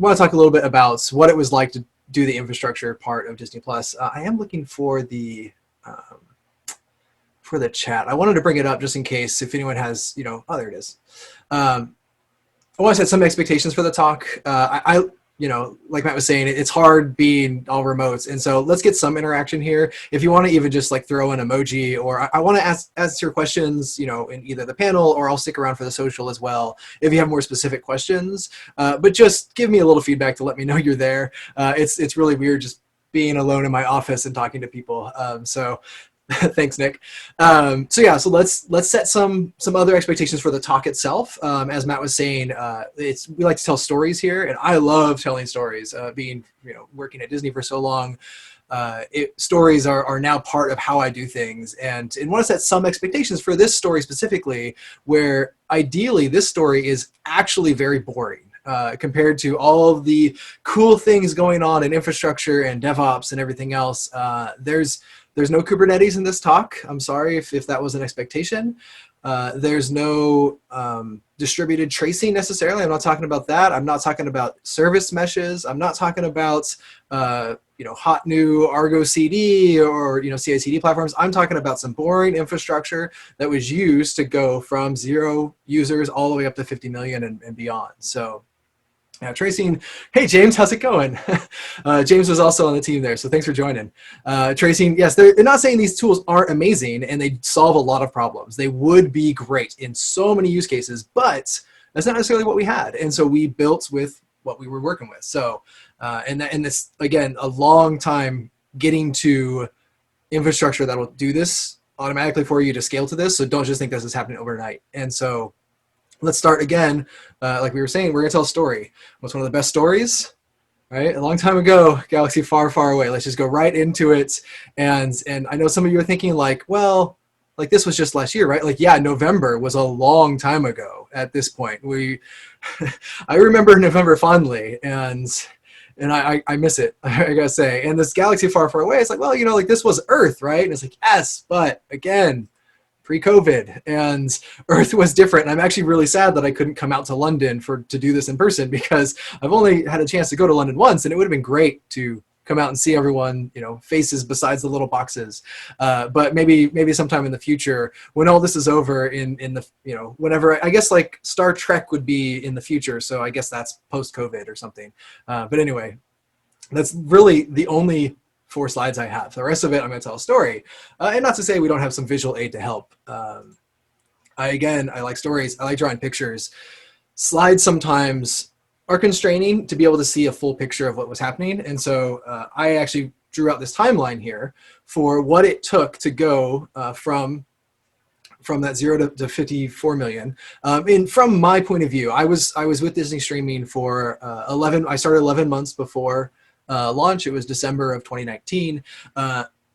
want to talk a little bit about what it was like to do the infrastructure part of Disney Plus. I am looking for the chat. I wanted to bring it up just in case if anyone has, oh, there it is. I want to set some expectations for the talk. Like Matt was saying, it's hard being all remote. And so let's get some interaction here. If you want to even just like throw an emoji, or I want to ask your questions, in either the panel, or I'll stick around for the social as well if you have more specific questions. But just give me a little feedback to let me know you're there. It's really weird just being alone in my office and talking to people. Thanks, Nick. So let's set some other expectations for the talk itself. As Matt was saying, we like to tell stories here, and I love telling stories. Being working at Disney for so long, stories are now part of how I do things, and want to set some expectations for this story specifically, where ideally this story is actually very boring. Compared to all of the cool things going on in infrastructure and DevOps and everything else, there's no Kubernetes in this talk. I'm sorry if that was an expectation. There's no distributed tracing necessarily. I'm not talking about that. I'm not talking about service meshes. I'm not talking about hot new Argo CD or CI/CD platforms. I'm talking about some boring infrastructure that was used to go from 0 users all the way up to 50 million and beyond. So. Tracing, hey James, how's it going? James was also on the team there, so thanks for joining. Tracing, yes, they're not saying these tools aren't amazing and they solve a lot of problems. They would be great in so many use cases, but that's not necessarily what we had. And so we built with what we were working with. So, and this, again, a long time getting to infrastructure that will do this automatically for you to scale to this. So don't just think this is happening overnight. And so, let's start again. Like we were saying, we're gonna tell a story. What's one of the best stories? Right, a long time ago, galaxy far, far away. Let's just go right into it. And I know some of you are thinking like, well, like this was just last year, right? Like, yeah, November was a long time ago at this point. I remember November fondly, and I miss it, I gotta say. And this galaxy far, far away, it's like, well, like this was Earth, right? And it's like, yes, but again, pre-COVID, and Earth was different. And I'm actually really sad that I couldn't come out to London to do this in person, because I've only had a chance to go to London once, and it would have been great to come out and see everyone, faces besides the little boxes. But maybe sometime in the future, when all this is over, in the whenever, I guess like Star Trek would be in the future. So I guess that's post-COVID or something. But anyway, that's really the only 4 slides I have. The rest of it, I'm going to tell a story. And not to say we don't have some visual aid to help. I like stories. I like drawing pictures. Slides sometimes are constraining to be able to see a full picture of what was happening. And so I actually drew out this timeline here for what it took to go from that 0 to 54 million. And from my point of view, I was with Disney Streaming for I started 11 months before launch. It was December of 2019.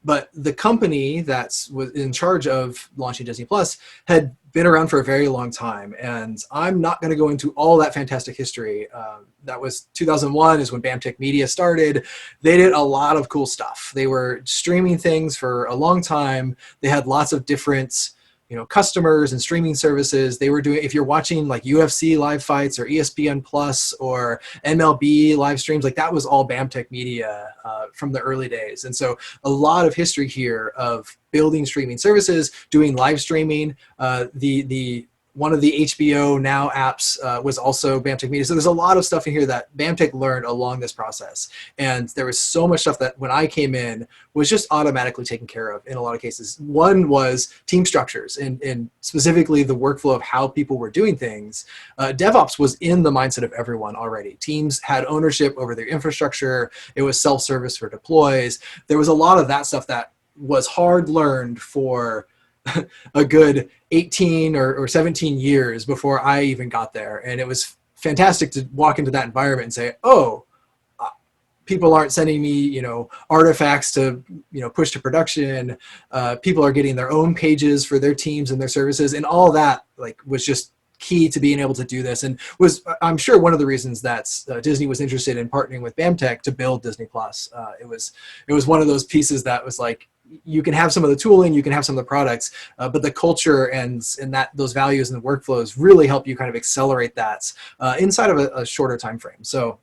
But the company that was in charge of launching Disney Plus had been around for a very long time. And I'm not going to go into all that fantastic history. That was 2001 is when BAMTech Media started. They did a lot of cool stuff. They were streaming things for a long time. They had lots of different customers and streaming services. They were doing, if you're watching like UFC live fights or ESPN Plus or MLB live streams, like that was all BAMTech Media from the early days. And so a lot of history here of building streaming services, doing live streaming. One of the HBO Now apps was also BAMTech Media. So there's a lot of stuff in here that BAMTech learned along this process. And there was so much stuff that when I came in was just automatically taken care of in a lot of cases. One was team structures and specifically the workflow of how people were doing things. DevOps was in the mindset of everyone already. Teams had ownership over their infrastructure. It was self-service for deploys. There was a lot of that stuff that was hard learned for a good 18 or 17 years before I even got there. And it was fantastic to walk into that environment and say, oh, people aren't sending me, artifacts to, push to production. People are getting their own pages for their teams and their services, and all that was just key to being able to do this, and was, I'm sure, one of the reasons that Disney was interested in partnering with BAMTech to build Disney Plus. It was one of those pieces that was like, you can have some of the tooling, you can have some of the products, but the culture and those values and the workflows really help you kind of accelerate that inside of a shorter time frame. So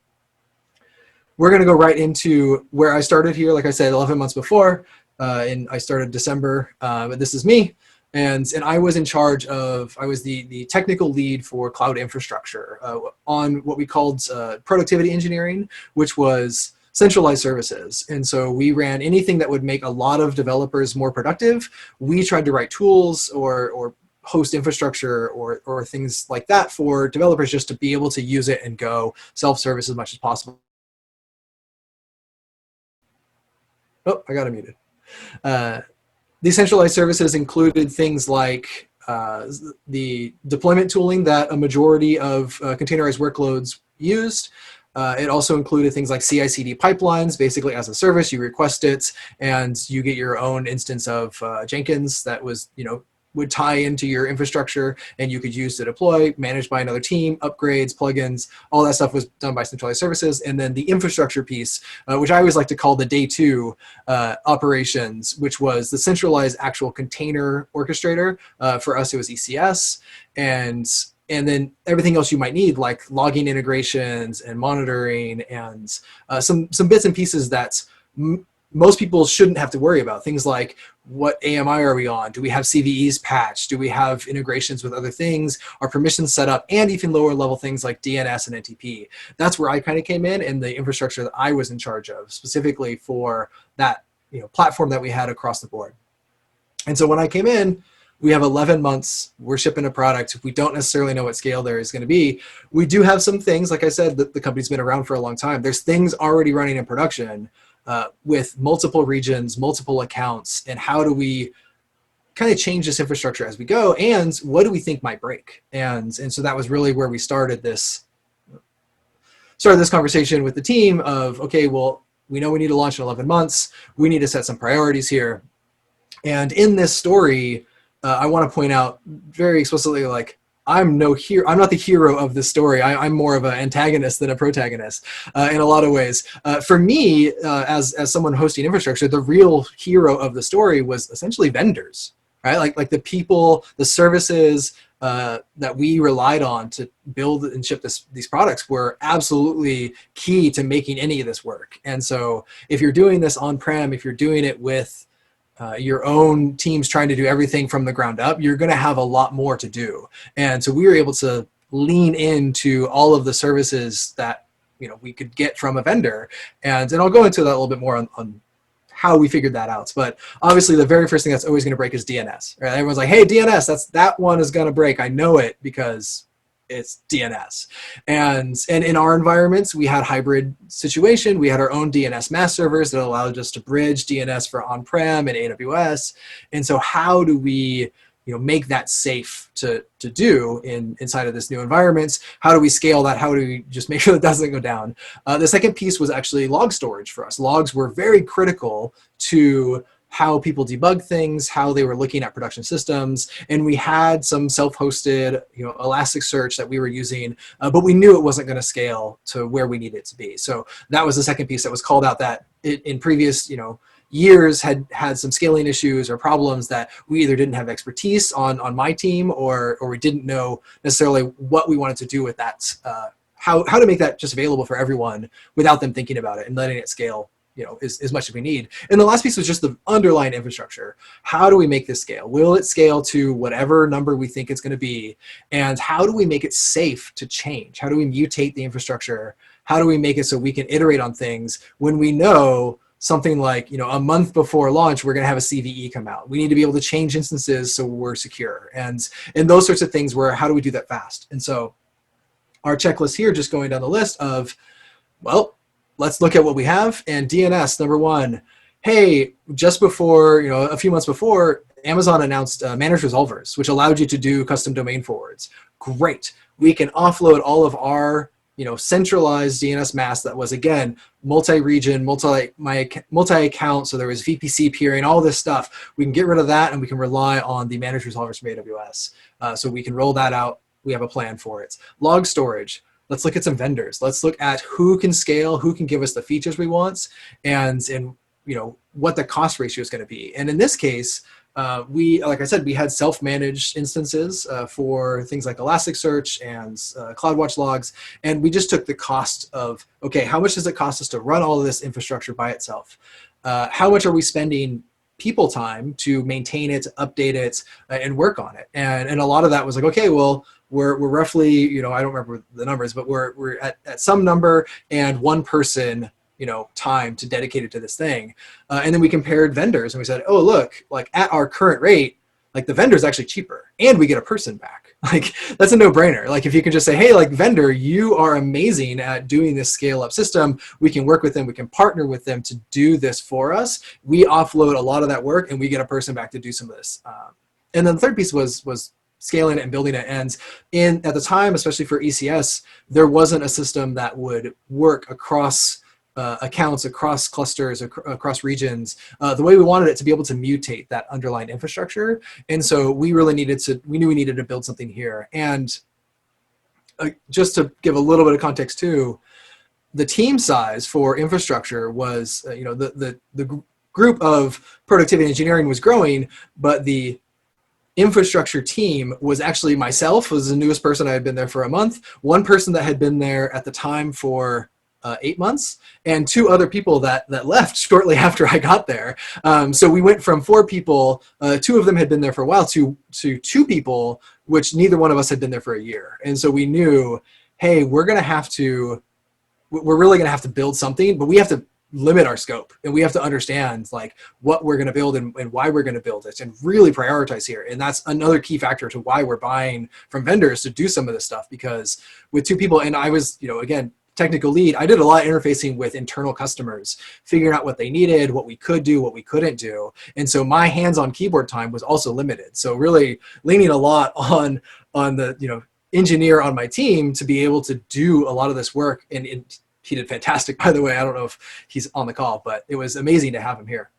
we're going to go right into where I started here. Like I said, 11 months before, and I started December, but this is me. And I was in charge of, I was the technical lead for cloud infrastructure on what we called productivity engineering, which was centralized services. And so we ran anything that would make a lot of developers more productive. We tried to write tools or host infrastructure or things like that for developers just to be able to use it and go self-service as much as possible. Oh, I got it muted. These centralized services included things like the deployment tooling that a majority of containerized workloads used. It also included things like CI/CD pipelines. Basically, as a service, you request it, and you get your own instance of Jenkins that was, would tie into your infrastructure, and you could use to deploy, managed by another team, upgrades, plugins, all that stuff was done by centralized services. And then the infrastructure piece, which I always like to call the day two operations, which was the centralized actual container orchestrator. For us, it was ECS. And then everything else you might need, like logging integrations and monitoring and some bits and pieces that most people shouldn't have to worry about. Things like, what AMI are we on? Do we have CVEs patched? Do we have integrations with other things? Are permissions set up? And even lower level things like DNS and NTP. That's where I kind of came in, and the infrastructure that I was in charge of, specifically for that platform that we had across the board. And so when I came in, we have 11 months, we're shipping a product. We don't necessarily know what scale there is going to be. We do have some things, like I said, the company's been around for a long time. There's things already running in production with multiple regions, multiple accounts, and how do we kind of change this infrastructure as we go, and what do we think might break? And so that was really where we started this conversation with the team of, okay, well, we know we need to launch in 11 months. We need to set some priorities here. And in this story, I want to point out very explicitly, like, I'm not the hero of this story. I'm more of an antagonist than a protagonist in a lot of ways. For me, as someone hosting infrastructure, the real hero of the story was essentially vendors, right? Like the people, the services that we relied on to build and ship these products were absolutely key to making any of this work. And so if you're doing this on-prem, if you're doing it with your own teams trying to do everything from the ground up, you're going to have a lot more to do. And so we were able to lean into all of the services that we could get from a vendor. And I'll go into that a little bit more on how we figured that out. But obviously the very first thing that's always going to break is DNS. Right? Everyone's like, hey, DNS, that one is going to break. I know it because it's DNS. And in our environments, we had hybrid situation. We had our own DNS mass servers that allowed us to bridge DNS for on-prem and AWS. And so how do we make that safe to do inside of this new environment? How do we scale that? How do we just make sure that doesn't go down? The second piece was actually log storage for us. Logs were very critical to how people debug things, how they were looking at production systems. And we had some self-hosted, Elasticsearch that we were using, but we knew it wasn't going to scale to where we needed it to be. So that was the second piece that was called out, that in previous, years had some scaling issues or problems that we either didn't have expertise on my team, or we didn't know necessarily what we wanted to do with that, how to make that just available for everyone without them thinking about it and letting it scale as much as we need. And the last piece was just the underlying infrastructure. How do we make this scale? Will it scale to whatever number we think it's going to be? And how do we make it safe to change? How do we mutate the infrastructure? How do we make it so we can iterate on things when we know something like, a month before launch, we're going to have a CVE come out. We need to be able to change instances so we're secure. And those sorts of things where, how do we do that fast? And so our checklist here, just going down the list of, well, let's look at what we have. And DNS, number one, hey, just before, a few months before, Amazon announced managed resolvers, which allowed you to do custom domain forwards. Great. We can offload all of our centralized DNS mass that was, again, multi-region, multi-account, so there was VPC peering, all this stuff. We can get rid of that, and we can rely on the managed resolvers from AWS. So we can roll that out. We have a plan for it. Log storage. Let's look at some vendors. Let's look at who can scale, who can give us the features we want, and what the cost ratio is going to be. And in this case, like I said, we had self-managed instances for things like Elasticsearch and CloudWatch logs, and we just took the cost of, okay, how much does it cost us to run all of this infrastructure by itself? How much are we spending people time to maintain it, to update it, and work on it? And a lot of that was like, okay, well, we're roughly, I don't remember the numbers, but we're at some number and one person, time to dedicate it to this thing. And then we compared vendors and we said, oh, look, like at our current rate, like the vendor's actually cheaper and we get a person back. Like that's a no-brainer. Like if you can just say, hey, like vendor, you are amazing at doing this scale up system. We can work with them. We can partner with them to do this for us. We offload a lot of that work and we get a person back to do some of this. And then the third piece was scaling it and building it. And at the time, especially for ECS, there wasn't a system that would work across accounts, across clusters, across regions, the way we wanted it to be able to mutate that underlying infrastructure. And so we knew we needed to build something here. And just to give a little bit of context too, the team size for infrastructure was, the group of productivity engineering was growing, but the infrastructure team was actually myself, was the newest person. I had been there for a month, one person that had been there at the time for 8 months, and two other people that left shortly after I got there. So we went from 4 people, 2 of them had been there for a while, to 2 people, which neither one of us had been there for a year. And so we knew, hey, we're really gonna have to build something, but we have to limit our scope and we have to understand like what we're going to build and why we're going to build it and really prioritize here. And that's another key factor to why we're buying from vendors to do some of this stuff, because with 2 people, and I was, again, technical lead, I did a lot of interfacing with internal customers, figuring out what they needed, what we could do, what we couldn't do. And so my hands-on keyboard time was also limited. So really leaning a lot on the, engineer on my team to be able to do a lot of this work. And he did fantastic, by the way. I don't know if he's on the call, but it was amazing to have him here.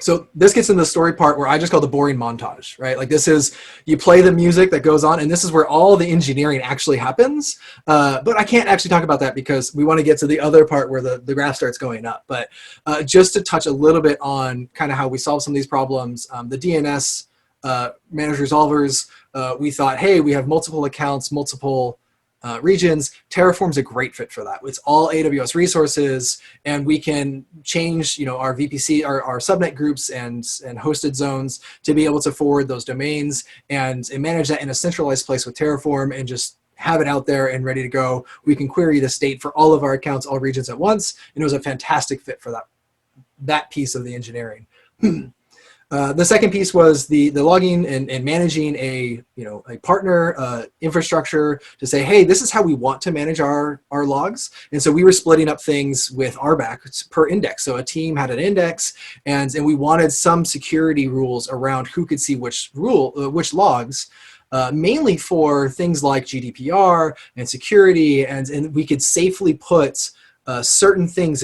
So this gets into the story part where I just call the boring montage, right? Like this is, you play the music that goes on and this is where all the engineering actually happens. But I can't actually talk about that because we want to get to the other part where the graph starts going up. But just to touch a little bit on kind of how we solve some of these problems, the DNS managed resolvers, we thought, hey, we have multiple accounts, multiple regions. Terraform's a great fit for that. It's all AWS resources, and we can change, our VPC, our subnet groups and hosted zones to be able to forward those domains and manage that in a centralized place with Terraform and just have it out there and ready to go. We can query the state for all of our accounts, all regions at once, and it was a fantastic fit for that piece of the engineering. The second piece was the logging and managing a partner infrastructure to say, hey, this is how we want to manage our logs. And so we were splitting up things with RBAC per index. So a team had an index, and we wanted some security rules around who could see which logs. Mainly for things like GDPR and security, and we could safely put certain things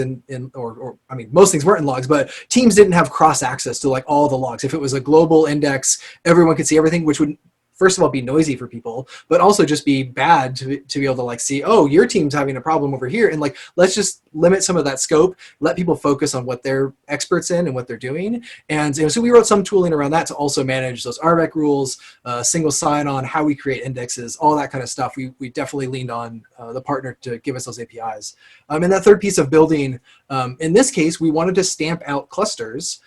or I mean, most things weren't in logs, but teams didn't have cross access to like all the logs. If it was a global index, everyone could see everything, which would, first of all, be noisy for people, but also just be bad to be able to like see, oh, your team's having a problem over here. And like, let's just limit some of that scope, let people focus on what they're experts in and what they're doing. And so we wrote some tooling around that to also manage those RBAC rules, single sign-on, how we create indexes, all that kind of stuff. We definitely leaned on the partner to give us those APIs. And that third piece of building, in this case, we wanted to stamp out clusters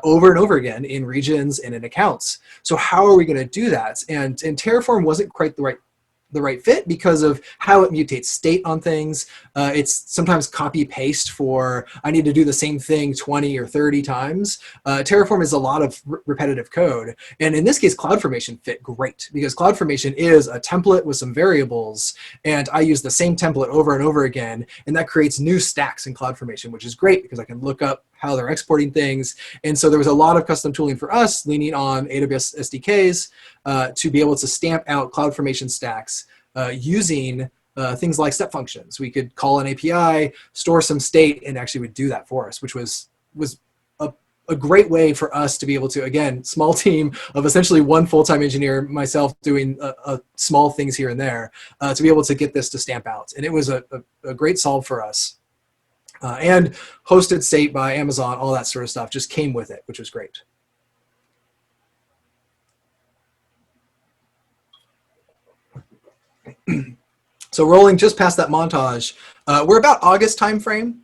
over and over again in regions and in accounts. So how are we going to do that? And Terraform wasn't quite the right fit because of how it mutates state on things. It's sometimes copy paste for, I need to do the same thing 20 or 30 times. Terraform is a lot of repetitive code. And in this case, CloudFormation fit great because CloudFormation is a template with some variables. And I use the same template over and over again. And that creates new stacks in CloudFormation, which is great because I can look up how they're exporting things. And so there was a lot of custom tooling for us, leaning on AWS SDKs to be able to stamp out CloudFormation stacks using things like step functions. We could call an API, store some state, and actually would do that for us, which was a great way for us to be able to, again, small team of essentially one full-time engineer, myself doing small things here and there, to be able to get this to stamp out. And it was a great solve for us. and hosted state by Amazon, all that sort of stuff just came with it, which was great. So rolling just past that montage, we're about August timeframe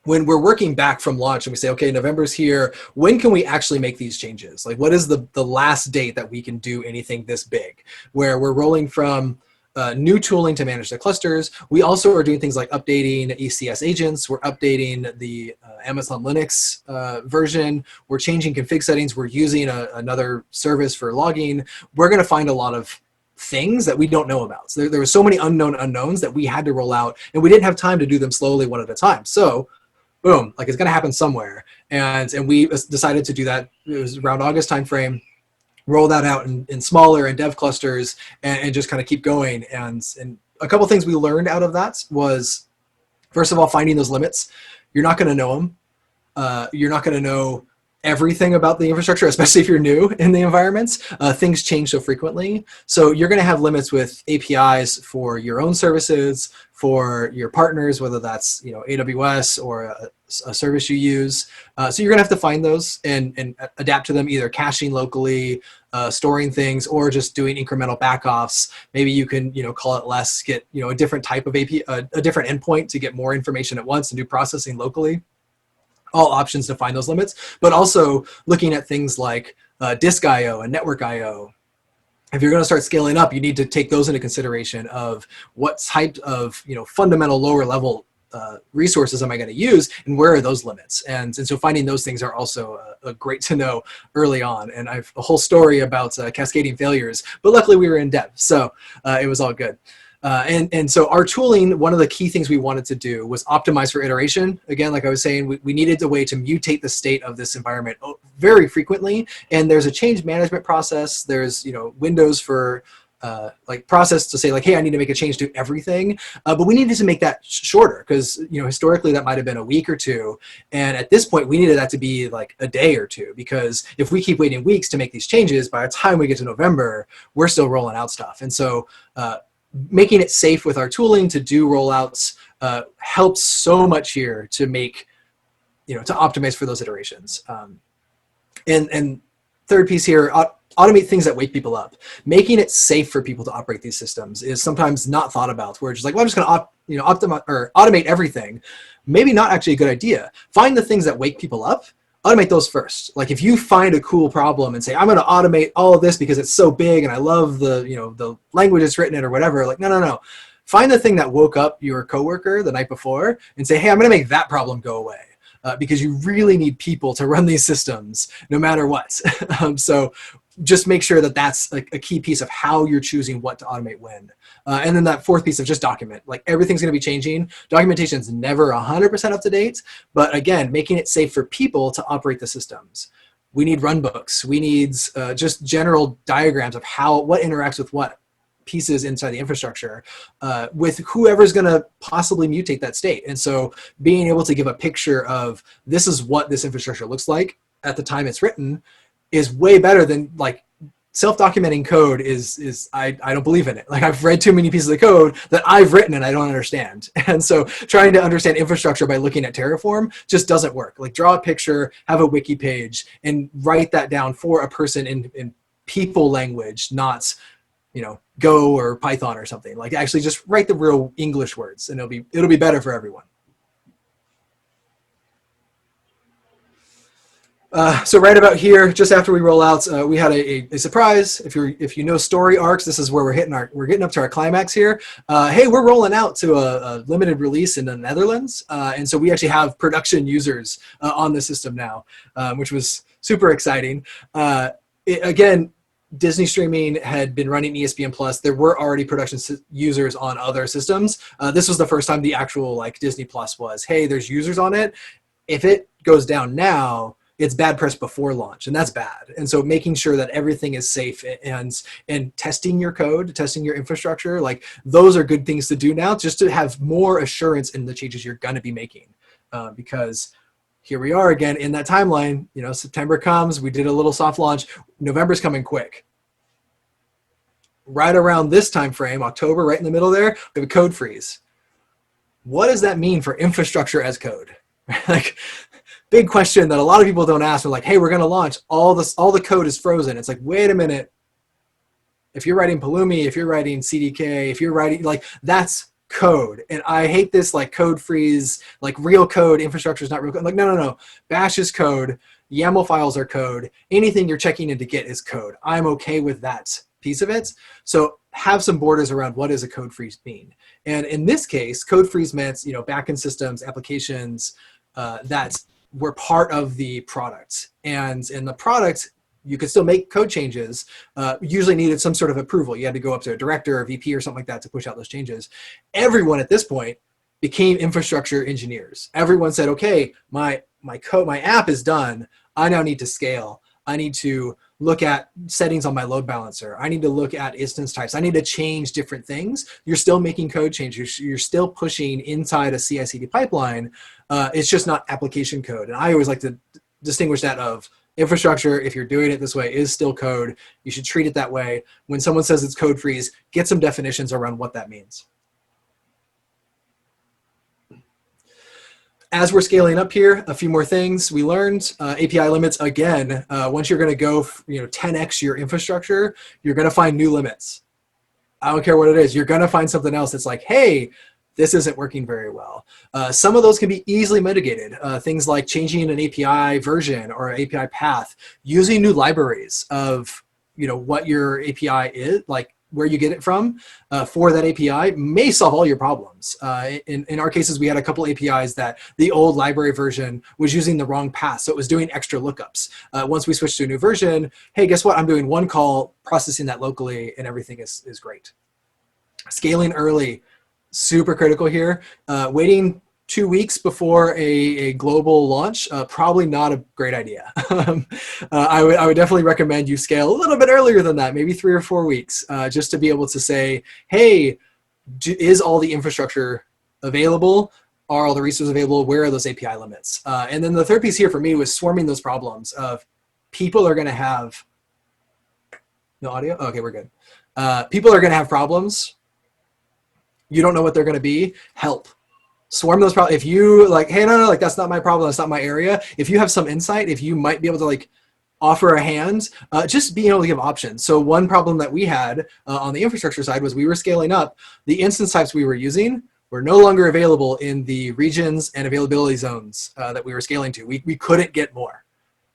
when we're working back from launch and we say, okay, November's here. When can we actually make these changes? Like, what is the last date that we can do anything this big? Where we're rolling from new tooling to manage the clusters. We also are doing things like updating ECS agents. We're updating the Amazon Linux version. We're changing config settings. We're using another service for logging. We're going to find a lot of things that we don't know about. So there were so many unknown unknowns that we had to roll out, and we didn't have time to do them slowly one at a time. So boom, like it's going to happen somewhere. And we decided to do that. It was around August timeframe, roll that out in smaller and dev clusters and just kind of keep going. And a couple things we learned out of that was, first of all, finding those limits. You're not going to know them. You're not going to know everything about the infrastructure, especially if you're new in the environments. Things change so frequently. So you're going to have limits with APIs for your own services, for your partners, whether that's AWS or a service you use. So you're going to have to find those and adapt to them, either caching locally, storing things, or just doing incremental backoffs. Maybe you can call it less, get a different type of API, a different endpoint to get more information at once and do processing locally. All options to find those limits, but also looking at things like disk I/O and network I/O. If you're going to start scaling up, you need to take those into consideration of what type of fundamental lower level resources am I going to use, and where are those limits? And so finding those things are also great to know early on. And I have a whole story about cascading failures, but luckily we were in dev, so it was all good. And so our tooling, one of the key things we wanted to do was optimize for iteration. Again, like I was saying, we needed a way to mutate the state of this environment very frequently. And there's a change management process. There's windows for like process to say like, hey, I need to make a change to everything. But we needed to make that shorter because historically that might have been a week or two. And at this point, we needed that to be like a day or two, because if we keep waiting weeks to make these changes, by the time we get to November, we're still rolling out stuff. And so making it safe with our tooling to do rollouts helps so much here to make, to optimize for those iterations. And third piece here, automate things that wake people up. Making it safe for people to operate these systems is sometimes not thought about. We're just like, well, I'm just going to optimize or automate everything. Maybe not actually a good idea. Find the things that wake people up. Automate those first. Like if you find a cool problem and say, I'm going to automate all of this because it's so big and I love the language it's written in or whatever. Like, no. Find the thing that woke up your coworker the night before and say, hey, I'm going to make that problem go away. Because you really need people to run these systems no matter what. So just make sure that that's a key piece of how you're choosing what to automate when. And then that fourth piece of just document. Like everything's going to be changing. Documentation is never 100% up to date. But again, making it safe for people to operate the systems. We need runbooks. We need just general diagrams of what interacts with what pieces inside the infrastructure with whoever's going to possibly mutate that state. And so being able to give a picture of this is what this infrastructure looks like at the time it's written is way better than like self-documenting code is I don't believe in it. Like I've read too many pieces of code that I've written and I don't understand. And so trying to understand infrastructure by looking at Terraform just doesn't work. Like draw a picture, have a wiki page, and write that down for a person in people language, not Go or Python or something. Like actually just write the real English words and it'll be better for everyone. So right about here, just after we roll out, we had a surprise. If you know story arcs, this is where we're getting up to our climax here. Hey, we're rolling out to a limited release in the Netherlands, and so we actually have production users on the system now, which was super exciting. Again, Disney streaming had been running ESPN Plus. There were already production users on other systems. This was the first time the actual Disney Plus was, hey, there's users on it. If it goes down now, it's bad press before launch, and that's bad. And so making sure that everything is safe and testing your code, testing your infrastructure, like those are good things to do now, just to have more assurance in the changes you're going to be making. Because here we are again in that timeline. September comes, we did a little soft launch. November's coming quick. Right around this time frame, October, right in the middle there, we have a code freeze. what does that mean for infrastructure as code? Like, big question that a lot of people don't ask. They're like, hey, we're going to launch, all the code is frozen. It's like, wait a minute. If you're writing Pulumi, if you're writing CDK, if you're writing, like, that's code. And I hate this, like, code freeze, like, real code, infrastructure is not real code. Like, no. Bash is code. YAML files are code. Anything you're checking in to Git is code. I'm okay with that piece of it. So have some borders around what does a code freeze mean. And in this case, code freeze meant, backend systems, applications that were part of the product. And in the product, you could still make code changes, usually needed some sort of approval. You had to go up to a director or VP or something like that to push out those changes. Everyone at this point became infrastructure engineers. Everyone said, okay, my app is done. I now need to scale. I need to look at settings on my load balancer. I need to look at instance types. I need to change different things. You're still making code changes. You're still pushing inside a CI/CD pipeline. It's just not application code. And I always like to distinguish that of infrastructure, if you're doing it this way, is still code. You should treat it that way. When someone says it's code freeze, get some definitions around what that means. As we're scaling up here, a few more things we learned. API limits, again, once you're going to go 10x your infrastructure, you're going to find new limits. I don't care what it is. You're going to find something else that's like, hey, this isn't working very well. Some of those can be easily mitigated. Things like changing an API version or API path, using new libraries of what your API is, like where you get it from for that API may solve all your problems. In our cases, we had a couple APIs that the old library version was using the wrong path, so it was doing extra lookups. Once we switched to a new version, hey, guess what? I'm doing one call, processing that locally, and everything is great. Scaling early. Super critical here. Waiting 2 weeks before a global launch, probably not a great idea. I would definitely recommend you scale a little bit earlier than that, maybe 3 or 4 weeks, just to be able to say, hey, is all the infrastructure available? Are all the resources available? Where are those API limits? And then the third piece here for me was swarming those problems of people are going to have, no audio? Okay, we're good. People are going to have problems. You don't know what they're going to be. Help. Swarm those problems. If you like, hey, no, like that's not my problem. That's not my area. If you have some insight, if you might be able to like offer a hand, just being able to give options. So one problem that we had on the infrastructure side was we were scaling up. The instance types we were using were no longer available in the regions and availability zones that we were scaling to. We couldn't get more.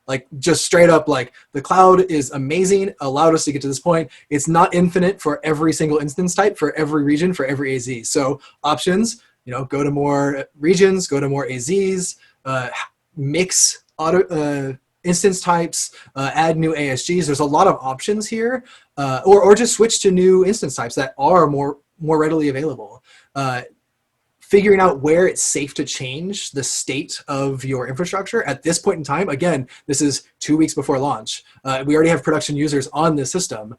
Like just straight up, like the cloud is amazing, allowed us to get to this point. It's not infinite for every single instance type, for every region, for every AZ. So options, go to more regions, go to more AZs, mix instance types, add new ASGs. There's a lot of options here, or just switch to new instance types that are more readily available. Figuring out where it's safe to change the state of your infrastructure at this point in time. Again, this is 2 weeks before launch. We already have production users on this system.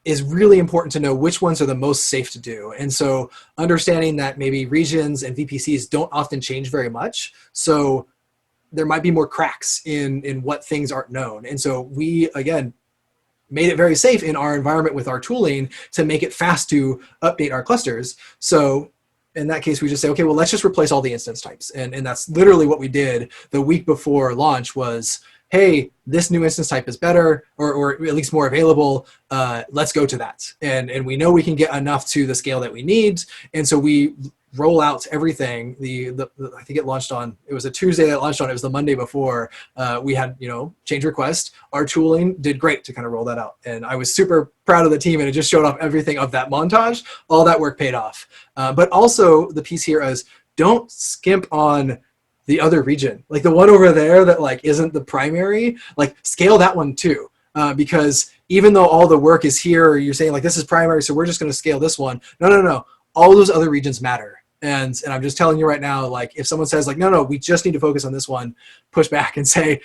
Is really important to know which ones are the most safe to do. And so understanding that maybe regions and VPCs don't often change very much. So there might be more cracks in what things aren't known. And so we, again, made it very safe in our environment with our tooling to make it fast to update our clusters. So in that case, we just say, okay, well, let's just replace all the instance types. And that's literally what we did the week before launch was, hey, this new instance type is better or at least more available. Let's go to that. And we know we can get enough to the scale that we need. And so we roll out everything. I think it was a Tuesday that launched on. It was the Monday before. We had, change request. Our tooling did great to kind of roll that out. And I was super proud of the team, and it just showed off everything of that montage. All that work paid off. But also the piece here is don't skimp on the other region, like the one over there that like isn't the primary, like scale that one too. Because even though all the work is here, you're saying like this is primary, so we're just going to scale this one. No. All those other regions matter. And I'm just telling you right now, like if someone says like, no, we just need to focus on this one, push back and say,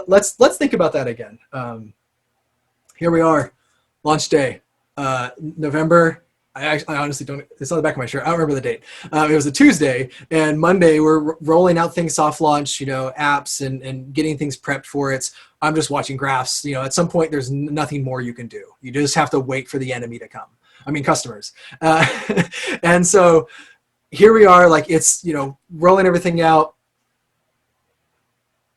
let's think about that again. Here we are, launch day, November. I honestly don't, it's on the back of my shirt. I don't remember the date. It was a Tuesday, and Monday we're rolling out things soft launch, apps and getting things prepped for it. I'm just watching graphs. At some point there's nothing more you can do. You just have to wait for the enemy to come. I mean, customers. And so here we are, like it's, rolling everything out.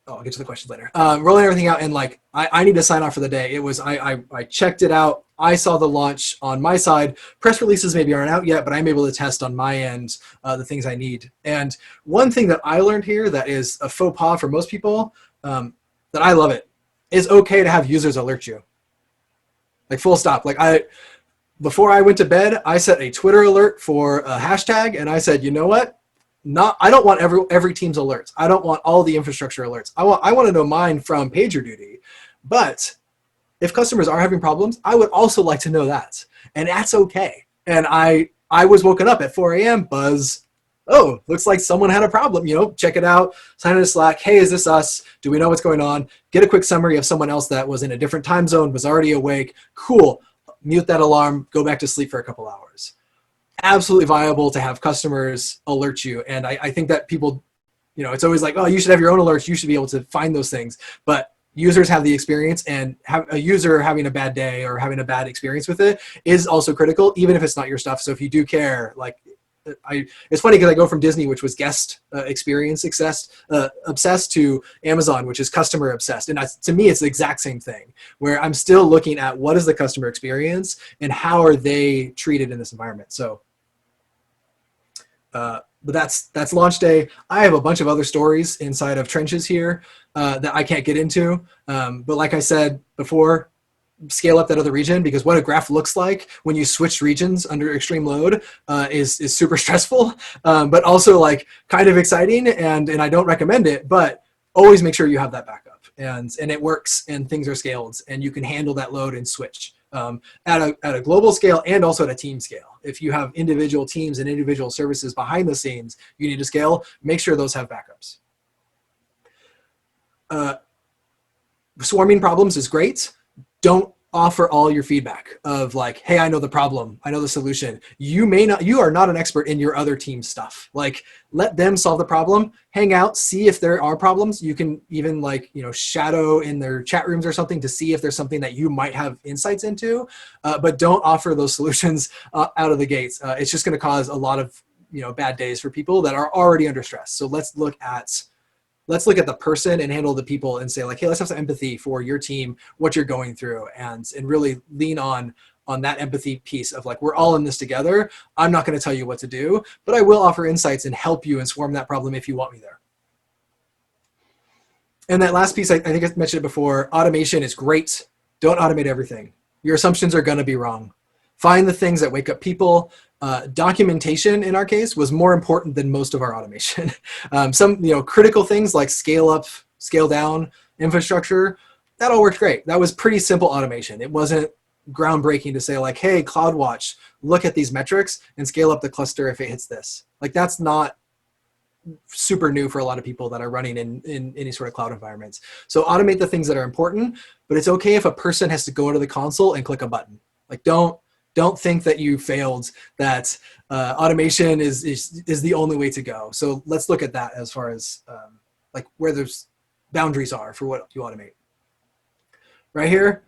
Oh, I'll get to the questions later. Rolling everything out, and like I need to sign off for the day. It was I checked it out. I saw the launch on my side. Press releases maybe aren't out yet, but I'm able to test on my end the things I need. And one thing that I learned here that is a faux pas for most people, that I love it, is okay to have users alert you. Like full stop. Like before I went to bed, I set a Twitter alert for a hashtag, and I said, you know what? I don't want every team's alerts. I don't want all the infrastructure alerts. I want to know mine from PagerDuty. But if customers are having problems, I would also like to know that. And that's okay. And I was woken up at 4 a.m. buzz. Oh, looks like someone had a problem. Check it out. Sign into Slack. Hey, is this us? Do we know what's going on? Get a quick summary of someone else that was in a different time zone, was already awake. Cool. Mute that alarm. Go back to sleep for a couple hours. Absolutely viable to have customers alert you. And I think that people, it's always like, oh, you should have your own alerts. You should be able to find those things. But users have the experience, and have a user having a bad day or having a bad experience with it is also critical, even if it's not your stuff. So if you do care, like it's funny because I go from Disney, which was guest experience obsessed, to Amazon, which is customer obsessed. And to me, it's the exact same thing, where I'm still looking at what is the customer experience and how are they treated in this environment. So, but that's launch day. I have a bunch of other stories inside of Trenches here that I can't get into. But like I said before, scale up that other region, because what a graph looks like when you switch regions under extreme load is super stressful, but also like kind of exciting, and I don't recommend it, but always make sure you have that backup, and it works, and things are scaled, and you can handle that load and switch at a global scale and also at a team scale. If you have individual teams and individual services behind the scenes you need to scale, make sure those have backups. Swarming problems is great. Don't offer all your feedback of like, hey, I know the problem, I know the solution. You are not an expert in your other team's stuff. Like, let them solve the problem, hang out, see if there are problems. You can even shadow in their chat rooms or something to see if there's something that you might have insights into, but don't offer those solutions out of the gates. It's just going to cause a lot of bad days for people that are already under stress. So let's look at the person and handle the people and say like, hey, let's have some empathy for your team, what you're going through, and really lean on that empathy piece of like, we're all in this together. I'm not going to tell you what to do, but I will offer insights and help you and swarm that problem if you want me there. And that last piece, I think I mentioned it before, automation is great. Don't automate everything. Your assumptions are going to be wrong. Find the things that wake up people. Documentation in our case was more important than most of our automation. Some critical things like scale up, scale down infrastructure, that all worked great. That was pretty simple automation. It wasn't groundbreaking to say like, hey, CloudWatch, look at these metrics and scale up the cluster if it hits this. Like, that's not super new for a lot of people that are running in any sort of cloud environments. So automate the things that are important, but it's okay if a person has to go into the console and click a button. Like, don't think that you failed, that automation is the only way to go. So let's look at that as far as like where there's boundaries are for what you automate. Right here,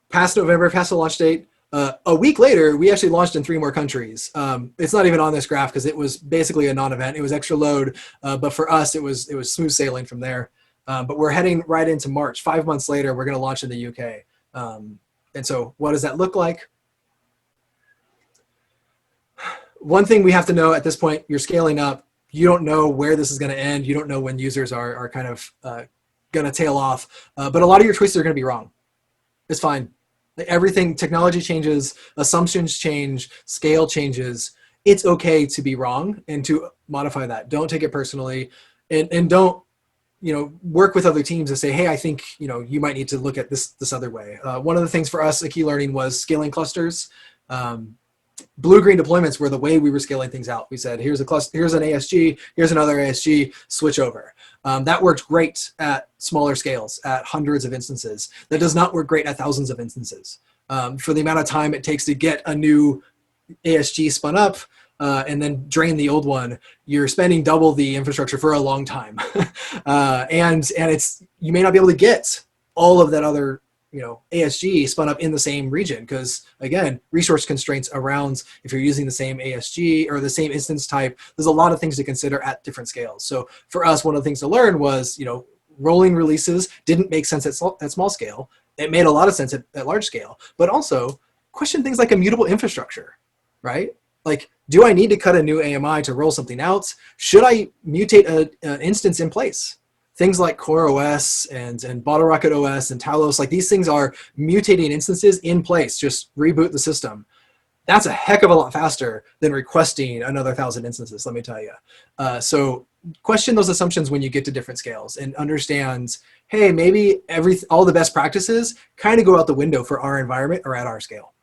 past November, past the launch date, a week later, we actually launched in 3 more countries. It's not even on this graph because it was basically a non-event. It was extra load, but for us, it was smooth sailing from there. But we're heading right into March. 5 months later, we're going to launch in the UK. And so what does that look like? One thing we have to know at this point, you're scaling up. You don't know where this is going to end. You don't know when users are kind of going to tail off. But a lot of your choices are going to be wrong. It's fine. Everything, technology changes, assumptions change, scale changes. It's okay to be wrong and to modify that. Don't take it personally, and don't work with other teams and say, hey, I think you might need to look at this other way. One of the things for us, a key learning was scaling clusters. Blue-green deployments were the way we were scaling things out. We said, here's a cluster, here's an ASG, here's another ASG, switch over. That worked great at smaller scales, at hundreds of instances. That does not work great at thousands of instances. For the amount of time it takes to get a new ASG spun up and then drain the old one, you're spending double the infrastructure for a long time. And you may not be able to get all of that other ASG spun up in the same region, because again, resource constraints around if you're using the same ASG or the same instance type, there's a lot of things to consider at different scales. So for us, one of the things to learn was, rolling releases didn't make sense at small scale. It made a lot of sense at large scale, but also question things like immutable infrastructure, right? Like, do I need to cut a new AMI to roll something out? Should I mutate an instance in place? Things like CoreOS and BottleRocket OS and Talos, like these things are mutating instances in place. Just reboot the system. That's a heck of a lot faster than requesting another 1,000 instances, let me tell you. So question those assumptions when you get to different scales and understand, hey, maybe all the best practices kind of go out the window for our environment or at our scale.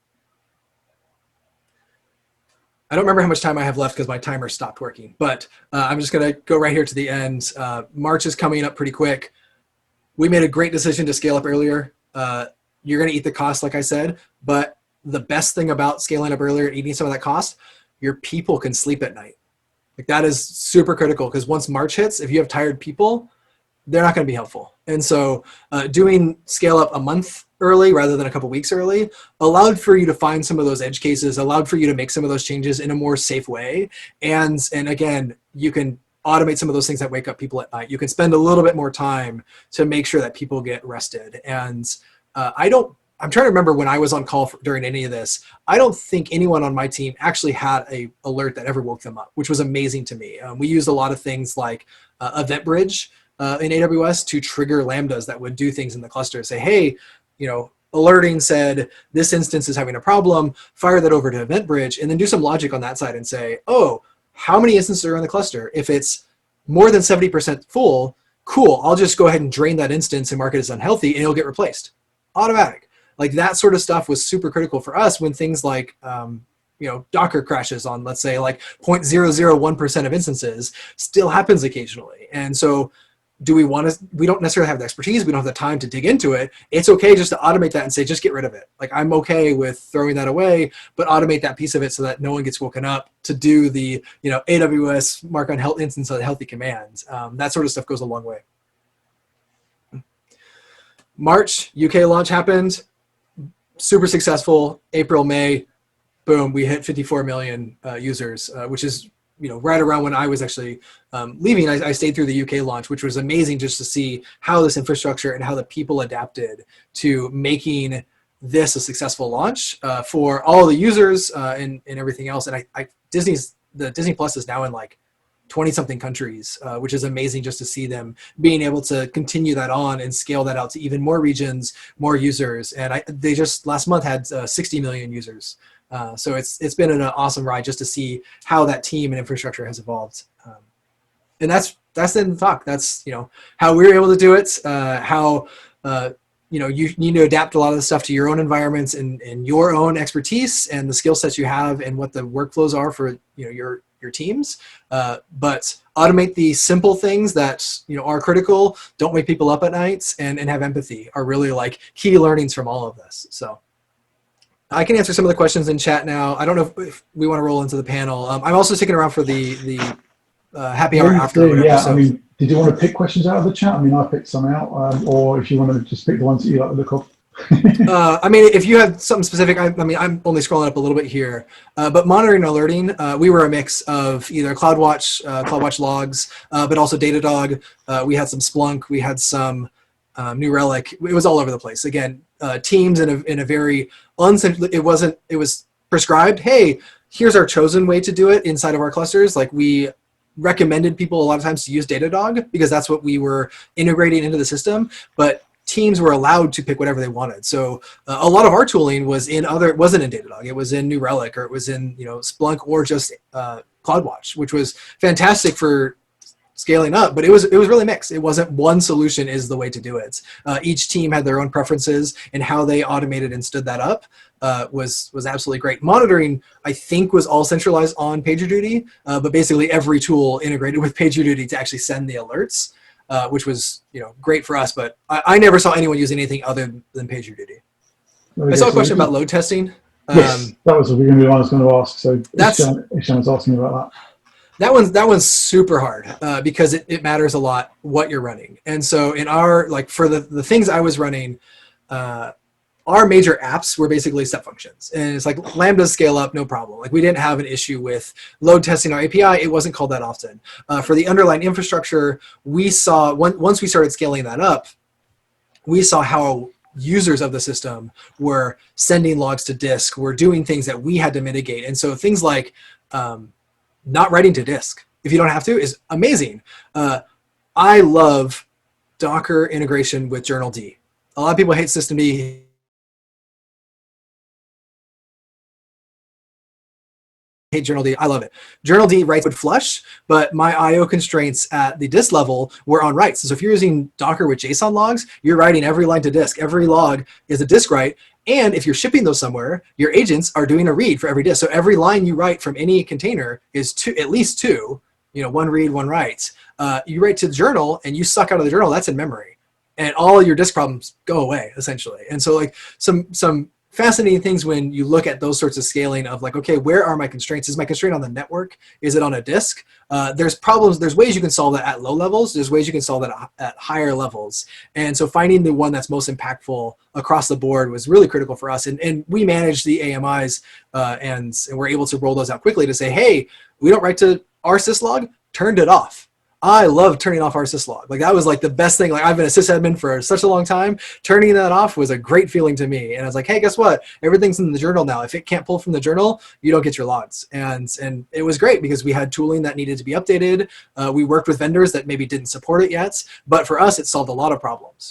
I don't remember how much time I have left because my timer stopped working, but I'm just going to go right here to the end. March is coming up pretty quick. We made a great decision to scale up earlier. You're going to eat the cost, like I said, but the best thing about scaling up earlier and eating some of that cost, your people can sleep at night. Like that is super critical, because once March hits, if you have tired people, they're not going to be helpful. And so doing scale up a month early rather than a couple weeks early allowed for you to find some of those edge cases, allowed for you to make some of those changes in a more safe way. And again, you can automate some of those things that wake up people at night. You can spend a little bit more time to make sure that people get rested. And I'm trying to remember when I was on call during any of this, I don't think anyone on my team actually had a alert that ever woke them up, which was amazing to me. We used a lot of things like EventBridge in AWS to trigger Lambdas that would do things in the cluster. Say, hey, alerting said this instance is having a problem, fire that over to EventBridge, and then do some logic on that side and say, oh, how many instances are in the cluster? If it's more than 70% full, cool, I'll just go ahead and drain that instance and mark it as unhealthy, and it'll get replaced. Automatic. Like that sort of stuff was super critical for us when things like, Docker crashes on, let's say, like 0.001% of instances still happens occasionally. And so we don't necessarily have the expertise. We don't have the time to dig into it. It's okay just to automate that and say, just get rid of it. Like I'm okay with throwing that away, but automate that piece of it so that no one gets woken up to do the, AWS mark on health instance of healthy commands. That sort of stuff goes a long way. March, UK launch happened. Super successful. April, May, boom, we hit 54 million users, which is right around when I was actually leaving. I stayed through the UK launch, which was amazing just to see how this infrastructure and how the people adapted to making this a successful launch for all the users and everything else. And the Disney Plus is now in like 20-something countries, which is amazing just to see them being able to continue that on and scale that out to even more regions, more users. And they just last month had 60 million users. So it's been an awesome ride just to see how that team and infrastructure has evolved. And that's the talk. That's how we were able to do it. How you need to adapt a lot of the stuff to your own environments and your own expertise and the skill sets you have and what the workflows are for your teams. But automate the simple things that are critical. Don't wake people up at nights and have empathy are really like key learnings from all of this. So I can answer some of the questions in chat now. I don't know if we want to roll into the panel. I'm also sticking around for the happy hour after. Yeah, so. I mean, did you want to pick questions out of the chat? I mean, I picked some out, or if you want to just pick the ones that you like the look of. I mean, if you have something specific, I'm only scrolling up a little bit here, but monitoring and alerting, we were a mix of either CloudWatch logs, but also Datadog. We had some Splunk, we had some New Relic. It was all over the place. Again, teams in a very it was prescribed. Hey, here's our chosen way to do it inside of our clusters. Like we recommended people a lot of times to use Datadog because that's what we were integrating into the system, but teams were allowed to pick whatever they wanted. So a lot of our tooling wasn't in Datadog. It was in New Relic, or it was in Splunk, or just CloudWatch, which was fantastic for scaling up, but it was really mixed. It wasn't one solution is the way to do it. Each team had their own preferences, and how they automated and stood that up was absolutely great. Monitoring, I think, was all centralized on PagerDuty, but basically every tool integrated with PagerDuty to actually send the alerts, which was great for us. But I never saw anyone using anything other than PagerDuty. I saw a question about load testing. Yes, that was what I was going to ask. So Ishan was asking about that. That one's super hard because it matters a lot what you're running. And so in our, like for the things I was running, our major apps were basically step functions. And it's like Lambdas scale up, no problem. Like we didn't have an issue with load testing our API. It wasn't called that often. For the underlying infrastructure, we saw, once we started scaling that up, we saw how users of the system were sending logs to disk, were doing things that we had to mitigate. And so things like not writing to disk, if you don't have to, is amazing. I love Docker integration with journal D. A lot of people hate systemd, hate journal D. I love it. Journal D writes would flush, but my IO constraints at the disk level were on writes. So if you're using Docker with JSON logs, you're writing every line to disk. Every log is a disk write. And if you're shipping those somewhere, your agents are doing a read for every disk. So every line you write from any container is at least two, one read, one write. You write to the journal and you suck out of the journal, that's in memory. And all your disk problems go away, essentially. And so like some fascinating things when you look at those sorts of scaling of like, okay, where are my constraints? Is my constraint on the network? Is it on a disk? There's problems, there's ways you can solve that at low levels. There's ways you can solve that at higher levels. And so finding the one that's most impactful across the board was really critical for us. And we managed the AMIs and we're able to roll those out quickly to say, hey, we don't write to our syslog, turned it off. I love turning off our syslog. Like that was like the best thing. Like I've been a sysadmin for such a long time. Turning that off was a great feeling to me. And I was like, hey, guess what? Everything's in the journal now. If it can't pull from the journal, you don't get your logs. And it was great because we had tooling that needed to be updated. We worked with vendors that maybe didn't support it yet. But for us, it solved a lot of problems.